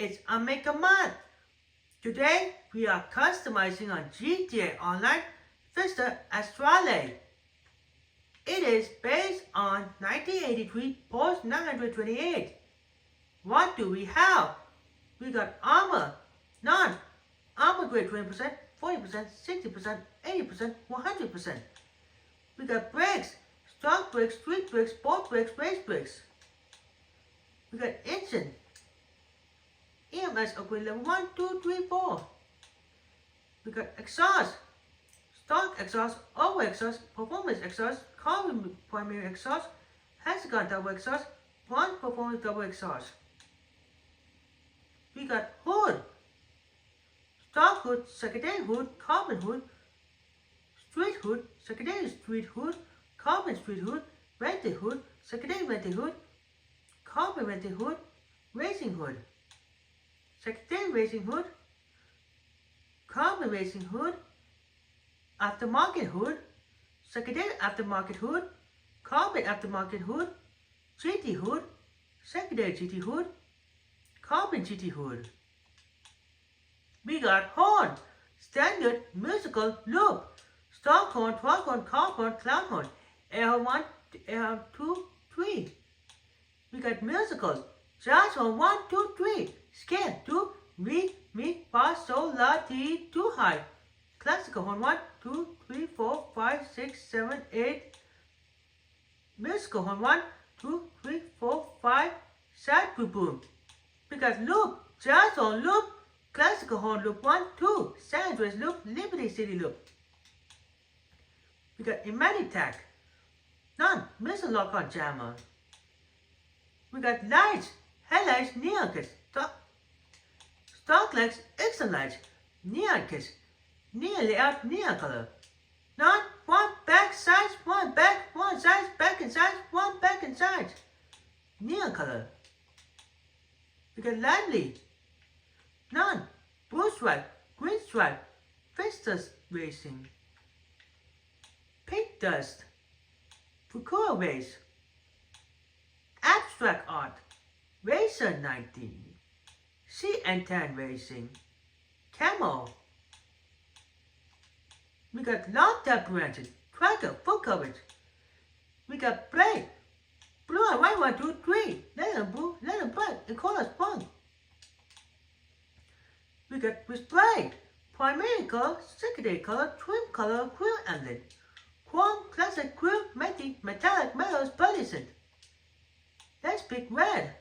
It's Amica Month. Today we are customizing on GTA Online Vista Astrale. It is based on 1983 Porsche 928. What do we have? We got armor, none. Armor grade 20%, 40%, 60%, 80%, 100%. We got brakes, stock brakes, street brakes, sport brakes, race brakes. We got engine, EMS upgrade level 1, 2, 3, 4. We got exhaust, stock exhaust, over exhaust, performance exhaust, carbon primary exhaust, hexagon double exhaust, bronze performance double exhaust. We got hood, stock hood, secondary hood, carbon hood, street hood, secondary street hood, carbon street hood, rented hood, secondary rented hood, carbon rented hood, racing hood, secondary racing hood, carbon racing hood, aftermarket hood, secondary aftermarket hood, carbon aftermarket hood, GT hood, secondary GT hood, carbon GT hood. We got horn, standard musical loop, stock horn, 12 horn, car horn, clown horn, air horn 1, air horn 2, 3. We got musical, jazz horn 1, 2, 3, scale 2, re, mi, fa, sol, la, ti, 2 high, classical horn 1, 2, 3, 4, 5, 6, 7, 8, musical horn 1, 2, 3, 4, 5, sad boom. We got loop, jazz horn loop, classical horn loop 1, 2, San Andreas loop, Liberty City loop. We got Imagitech, none, missile lock on jammer. We got lights, headlights, neon kits, stock lights, extra lights, neon kits, neon layout, neon color. None, one back sides, one back, one sides, back and sides, one back and sides. Neon color. We got lively, none, blue stripe, green stripe, Vistas Racing, Pink Dust, Fukura Race, Abstract Art, Racer 19, CN10 Racing, Camo. We got long temper engine, tracker, full coverage. We got plate, blue and white 1, 2, 3, leather blue, leather black, and color sprung. We got display, primary color, secondary color, trim color, quill emblem, chrome, classic, quill, metallic, metals, Burleson. Let's pick red.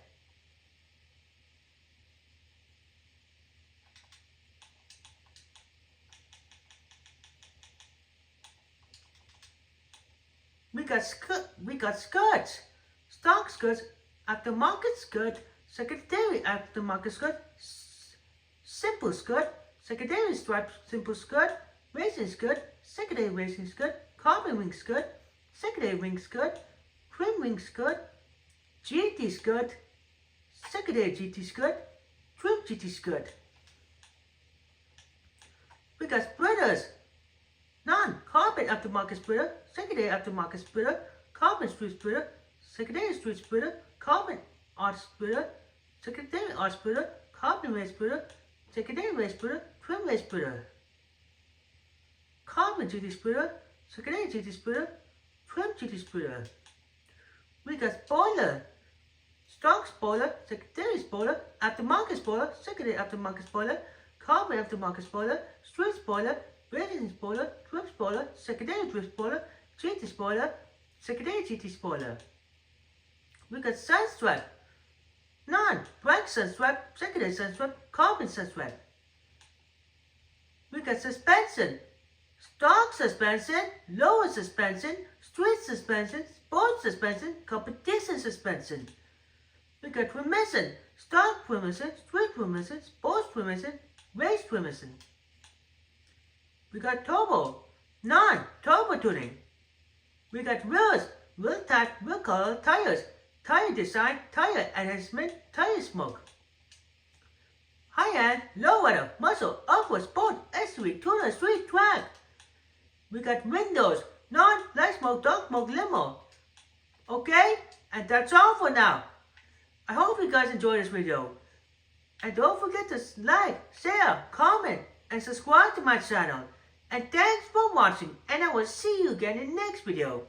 We got skirts, stock skirts, aftermarket skirt, secondary aftermarket skirt, simple skirt, secondary stripe simple skirt, racing skirt, secondary racing skirt, carbon wing skirt, secondary wing skirt, trim wing skirt, GT skirt, secondary GT skirt, trim GT skirt. We got splitters, none, carbon aftermarket splitter, secondary aftermarket splitter, carbon street splitter, secondary street splitter, carbon art splitter, secondary art splitter, carbon race splitter, secondary race splitter, trim race splitter, carbon GT splitter, secondary GT splitter, trim GT splitter. We got spoiler, stock spoiler, secondary spoiler, aftermarket spoiler, secondary aftermarket spoiler, carbon aftermarket spoiler, street spoiler, racing spoiler, trim spoiler, secondary trim spoiler, GT spoiler, secondary GT spoiler. We got sun stripe, none, bright sun stripe, secondary sun stripe, carbon sun stripe. We got suspension, stock suspension, lower suspension, street suspension, sport suspension, competition suspension. We got remission, stock remission, street remission, sports remission, race remission. We got turbo, none, turbo tuning. We got wheels, wheel type, wheel color, tires, tire design, tire enhancement, tire smoke. High-end, low-water, muscle, off-road, sport, SUV, tuner, street track. We got windows, none, light smoke, dark smoke, limo. Okay, and that's all for now. I hope you guys enjoyed this video. And don't forget to like, share, comment, and subscribe to my channel. And thanks for watching, and I will see you again in the next video.